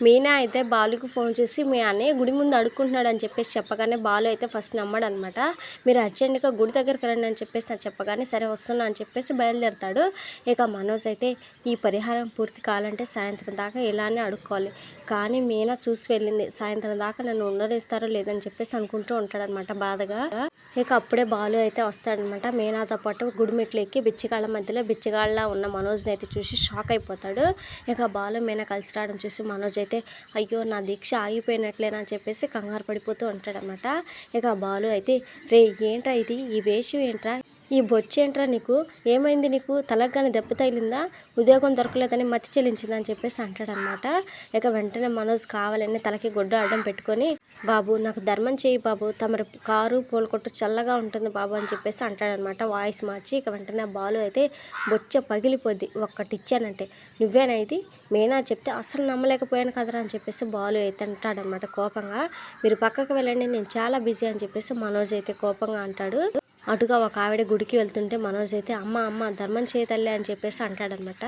మీనా అయితే బాలుకి ఫోన్ చేసి మీ అన్నయ్య గుడి ముందు అడుక్కుంటున్నాడు అని చెప్పేసి చెప్పగానే బాలు అయితే ఫస్ట్ నమ్మడనమాట. మీరు అర్జెంట్గా గుడి దగ్గరికి రండి అని చెప్పేసి చెప్పగానే సరే వస్తున్నా అని చెప్పేసి బయలుదేరుతాడు. ఇక మనోజ్ అయితే ఈ పరిహారం పూర్తి కావాలంటే సాయంత్రం దాకా ఇలానే అడుక్కోవాలి, కానీ మీనా చూసి వెళ్ళింది, సాయంత్రం దాకా నన్ను ఉండనిస్తారో లేదని చెప్పేసి అనుకుంటూ ఉంటాడనమాట బాధగా. ఇక అప్పుడే బాలు అయితే వస్తాడనమాట. మీనాతో పాటు గుడిమెట్లు ఎక్కి బిచ్చగాళ్ళ మధ్యలో బిచ్చగాళ్ళ ఉన్న మనోజ్ని అయితే చూసి షాక్ అయిపోతాడు. ఇక బాలు మీనా కలిసి రావడం చూసి మనోజ్ అయితే అయ్యో నా దీక్ష ఆగిపోయినట్లేనా అని చెప్పేసి కంగారు పడిపోతూ ఉంటాడనమాట. ఇక బాలు అయితే రే ఏంట్రా ఇది, ఈ వేషం ఏంట్రా, ఈ బొచ్చేంట్రా నీకు, ఏమైంది నీకు, తలకు కానీ దెబ్బ తగిలిందా, ఉద్యోగం దొరకలేదని మతి చెల్లించిందని చెప్పేసి అంటాడనమాట. ఇక వెంటనే మనోజ్ కావాలని తలకి గుడ్డ అడ్డం పెట్టుకొని బాబు నాకు ధర్మం చేయి బాబు, తమరి కారు పూలకొట్టు చల్లగా ఉంటుంది బాబు అని చెప్పేసి అంటాడనమాట వాయిస్ మార్చి. ఇక వెంటనే బాలు అయితే బొచ్చ పగిలిపోద్ది, ఒక్కటి ఇచ్చానంటే నువ్వేనా ఇది, మీనా చెప్తే అసలు నమ్మలేకపోయాను కదరా అని చెప్పేసి బాలు అయితే అంటాడనమాట కోపంగా. మీరు పక్కకు వెళ్ళండి నేను చాలా బిజీ అని చెప్పేసి మనోజ్ అయితే కోపంగా అంటాడు. అటుగా ఒక ఆవిడ గుడికి వెళ్తుంటే మనోజ్ అయితే అమ్మ అమ్మ ధర్మం చేయతల్లే అని చెప్పేసి అంటాడనమాట.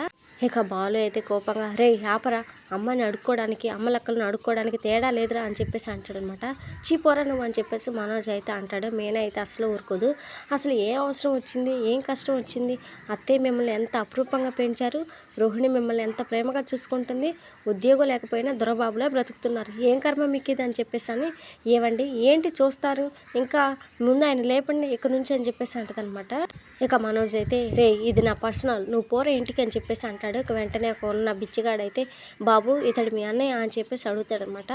ఇక బాలు అయితే కోపంగా రే ఆపరా, అమ్మని అడుక్కోవడానికి అమ్మలక్కలను అడుక్కోవడానికి తేడా లేదురా అని చెప్పేసి అంటాడనమాట. చీపోరా నువ్వు అని చెప్పేసి మనోజ్ అయితే అంటాడు. మీనా అయితే అసలు ఊరుకోదు. అసలు ఏ అవసరం వచ్చింది, ఏం కష్టం వచ్చింది, అత్తయ్య మిమ్మల్ని ఎంత అపురూపంగా పెంచారు, రోహిణి మిమ్మల్ని ఎంత ప్రేమగా చూసుకుంటుంది, ఉద్యోగం లేకపోయినా దొరబాబులా బ్రతుకుతున్నారు, ఏం కర్మ మీకు ఇది అని చెప్పేసి అని ఏవండి ఏంటి చూస్తారు, ఇంకా ముందు ఆయన లేపండి ఇక్కడ నుంచి అని చెప్పేసి అంటదనమాట. ఇక మనోజ్ అయితే రే ఇది నా పర్సనల్, నువ్వు పోరా ఇంటికి అని చెప్పేసి అంటాడు. ఇక వెంటనే ఒక ఉన్న బిచ్చిగాడైతే బాబు ఇతడు మీ అన్నయ్య అని చెప్పేసి అడుగుతాడనమాట.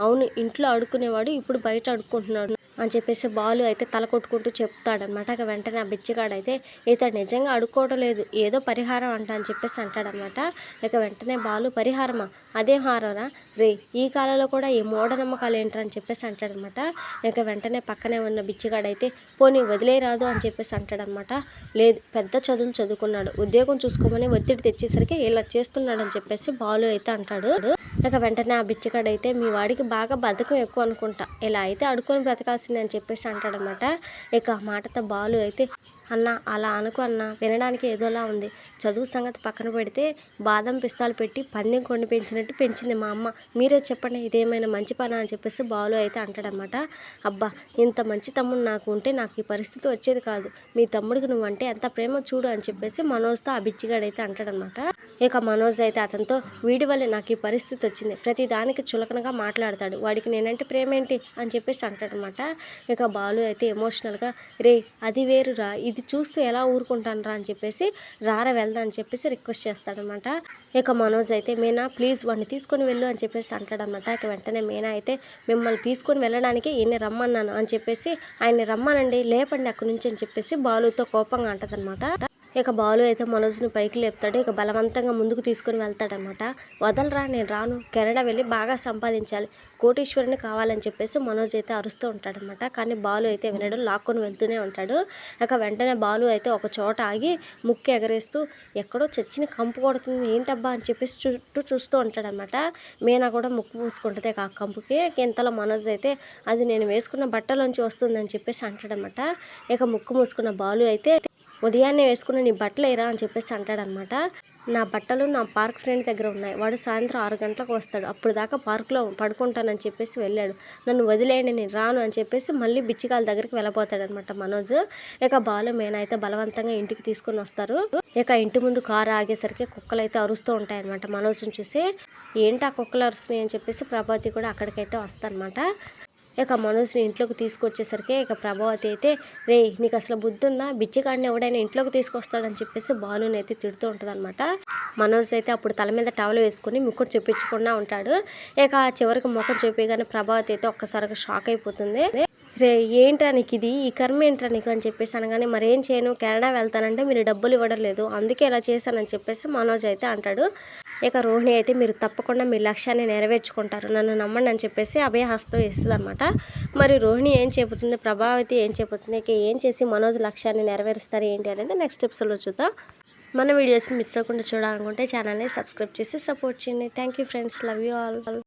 అవును ఇంట్లో అడుక్కునేవాడు ఇప్పుడు బయట అడుక్కుంటున్నాడు అని చెప్పేసి బాలు అయితే తల కొట్టుకుంటూ చెప్తాడనమాట. ఇక వెంటనే ఆ బిచ్చగాడైతే ఇతడు నిజంగా అడుక్కోవడం లేదు, ఏదో పరిహారం అంట అని చెప్పేసి అంటాడనమాట. ఇక వెంటనే బాలు పరిహారమా, అదేం హారరా రే, ఈ కాలంలో కూడా ఈ మూఢనమ్మకాలు ఏంటని చెప్పేసి అంటాడనమాట. ఇక వెంటనే పక్కనే ఉన్న బిచ్చగాడైతే పోనీ వదిలేరాదు అని చెప్పేసి అంటాడనమాట. లేదు పెద్ద చదువులు చదువుకున్నాడు, ఉద్యోగం చూసుకోమని ఒత్తిడి తెచ్చేసరికి ఇలా చేస్తున్నాడు అని చెప్పేసి బాలు అయితే అంటాడు. ఇక వెంటనే ఆ బిచ్చగాడైతే మీ వాడికి బాగా బద్ధకం ఎక్కువ అనుకుంటా, ఇలా అయితే అడుక్కొని బ్రతకాల్సిందే అని చెప్పేసి అంటాడనమాట. ఇక ఆ మాటతో బాలు అయితే అన్న అలా అనుకో అన్న, వినడానికి ఏదోలా ఉంది, చదువు సంగతి పక్కన పెడితే బాదం పిస్తాలు పెట్టి పందెం కొండి పెంచినట్టు పెంచింది మా అమ్మ, మీరే చెప్పండి ఇదేమైనా మంచి పనా అని చెప్పేసి బాలు అయితే అంటాడనమాట. అబ్బా ఇంత మంచి తమ్ముడు నాకు ఉంటే నాకు ఈ పరిస్థితి వచ్చేది కాదు, మీ తమ్ముడికి నువ్వంటే ఎంత ప్రేమ చూడు అని చెప్పేసి మనోజ్తో ఆ బిచ్చిగాడైతే అంటాడనమాట. ఇక మనోజ్ అయితే అతనితో వీడి వల్లే నాకు ఈ పరిస్థితి వచ్చింది, ప్రతి దానికి చులకనగా మాట్లాడతాడు, వాడికి నేనంటే ప్రేమ ఏంటి అని చెప్పేసి అంటాడనమాట. ఇక బాలు అయితే ఎమోషనల్గా రే అది వేరురా, ఇది చూస్తూ ఎలా ఊరుకుంటాను రా అని చెప్పేసి రారా వెళ్దా అని చెప్పేసి రిక్వెస్ట్ చేస్తాడనమాట. ఇక మనోజ్ అయితే మీనా ప్లీజ్ వాడిని తీసుకొని వెళ్ళు అని చెప్పేసి అంటాడనమాట. ఇక వెంటనే మీనా అయితే మిమ్మల్ని తీసుకొని వెళ్ళడానికి ఈయన్ని రమ్మన్నాను అని చెప్పేసి ఆయన్ని రమ్మనండి లేపండి అక్కడి నుంచి అని చెప్పేసి బాలుతో కోపంగా అంటదనమాట. ఇక బాలు అయితే మనోజ్ని పైకి లేపుతాడు. ఇక బలవంతంగా ముందుకు తీసుకొని వెళ్తాడనమాట. వదలరా నేను రాను, కెనడా వెళ్ళి బాగా సంపాదించాలి, కోటీశ్వరుని కావాలని చెప్పేసి మనోజ్ అయితే అరుస్తూ ఉంటాడనమాట. కానీ బాలు అయితే వినడం, లాక్కొని వెళ్తూనే ఉంటాడు. ఇక వెంటనే బాలు అయితే ఒక చోట ఆగి ముక్కు ఎగరేస్తూ ఎక్కడో చచ్చిన కంపు కొడుతుంది ఏంటబ్బా అని చెప్పేసి చుట్టూ చూస్తూ ఉంటాడనమాట. మీనా కూడా ముక్కు పూసుకుంటుంది ఆ కంపుకి. ఇంతలో మనోజ్ అయితే అది నేను వేసుకున్న బట్టలోంచి వస్తుందని చెప్పేసి అంటాడనమాట. ఇక ముక్కు మూసుకున్న బాలు అయితే ఉదయాన్నే వేసుకున్న నీ బట్టలు ఏరా అని చెప్పేసి అంటాడనమాట. నా బట్టలు నా పార్క్ ఫ్రెండ్ దగ్గర ఉన్నాయి, వాడు సాయంత్రం 6 గంటలకు వస్తాడు, అప్పుడు దాకా పార్కులో పడుకుంటానని చెప్పేసి వెళ్ళాడు, నన్ను వదిలేయండి నేను రాను అని చెప్పేసి మళ్ళీ బిచ్చికాల దగ్గరికి వెళ్ళిపోతాడనమాట మనోజ్. ఇక బాలు మీనా అయితే బలవంతంగా ఇంటికి తీసుకొని వస్తారు. ఇక ఇంటి ముందు కారు ఆగేసరికి కుక్కలు అయితే అరుస్తూ ఉంటాయన్నమాట. మనోజ్ని చూసి ఏంటి ఆ కుక్కలు అరుస్తున్నాయి అని చెప్పేసి ప్రభావతి కూడా అక్కడికైతే వస్తారనమాట. ఇక మనోజ్ని ఇంట్లోకి తీసుకొచ్చేసరికి ఇక ప్రభావతి అయితే రే నీకు అసలు బుద్ధి ఉందా, బిచ్చగాడిని ఎవడైనా ఇంట్లోకి తీసుకొస్తాడని చెప్పేసి బాలుని అయితే తిడుతూ ఉంటుంది అనమాట. మనోజ్ అయితే అప్పుడు తల మీద టవల్ వేసుకుని ముక్కు చూపించకుండా ఉంటాడు. ఇక చివరికి ముఖం చూపించగానే ప్రభావతి అయితే ఒక్కసారిగా షాక్ అయిపోతుంది. రే ఏంట్రా నీకు ఇది, ఈ కర్మ ఏంట్రా నీకు అని చెప్పేసి అనగానే మరేం చేయను కెనడా వెళ్తానంటే మీరు డబ్బులు ఇవ్వడం లేదు అందుకే ఇలా చేశానని చెప్పేసి మనోజ్ అయితే అంటాడు. ఇక రోహిణి అయితే మీరు తప్పకుండా మీ లక్ష్యాన్ని నెరవేర్చుకుంటారు, నన్ను నమ్మండి అని చెప్పేసి అభయహస్తం ఇస్తుంది అనమాట. మరి రోహిణి ఏం చెబుతుంది, ప్రభావతి ఏం చెబుతుంది, ఇక ఏం చేసి మనోజ్ లక్ష్యాన్ని నెరవేరుస్తారు ఏంటి అనేది నెక్స్ట్ ఎపిసోడ్లో చూద్దాం. మన వీడియోస్ని మిస్ అవ్వకుండా చూడాలనుకుంటే ఛానల్ని సబ్స్క్రైబ్ చేసి సపోర్ట్ చేయండి. Thank you friends, love you all.